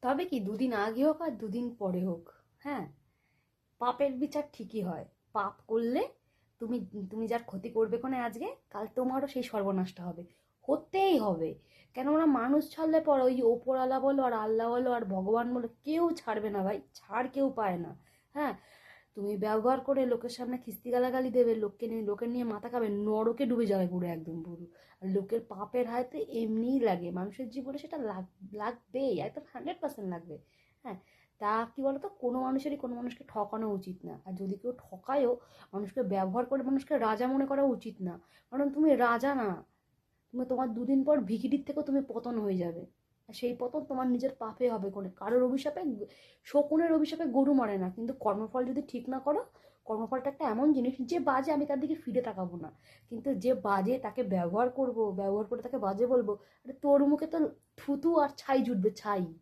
তবে কি দুদিন আগে হোক আর দুদিন পরে হোক, হ্যাঁ, পাপের বিচার ঠিকই হয়। পাপ করলে তুমি তুমি যার ক্ষতি করবে কোনে আজকে, কাল তোমারও সেই সর্বনাশটা হবে, হতেই হবে। কেন ওরা মানুষ ছাড়লে পর ওই ওপরওয়ালা বলো আর আল্লাহ বলো আর ভগবান বলো কেউ ছাড়বে না ভাই, ছাড় কেউ পায় না। হ্যাঁ, তুমি ব্যবহার করে লোকের সামনে খিস্তি গালাগালি দেবে, লোকের নিয়ে মাথা খাবে, নরকে ডুবে যাবে পুরো, একদম পুরো। আর লোকের পাপের হাতে এমনিই লাগে, মানুষের জীবনে সেটা লাগবেই, একদম 100% লাগবে। হ্যাঁ, তা কি বলতো, কোনো মানুষেরই কোনো মানুষকে ঠকানো উচিত না, আর যদি কেউ ঠকায়ও মানুষকে ব্যবহার করে মানুষকে রাজা মনে করা উচিত না। কারণ তুমি রাজা না, তুমি তোমার দুদিন পর ভিখিরির থেকেও তুমি পতন হয়ে যাবে। আর সেই পতন তোমার নিজের পাপে হবে, কোনো কারোর অভিশাপে, শকুনের অভিশাপে গরু মরে না, কিন্তু কর্মফল যদি ঠিক না করো, কর্মফলটা একটা এমন জিনিস, যে বাজে আমি তার দিকে ফিরে তাকাবো না, কিন্তু যে বাজে তাকে ব্যবহার করব, ব্যবহার করে তাকে বাজে বলবো, আরে তোর মুখে তো থুতু আর ছাই জুটবে, ছাই।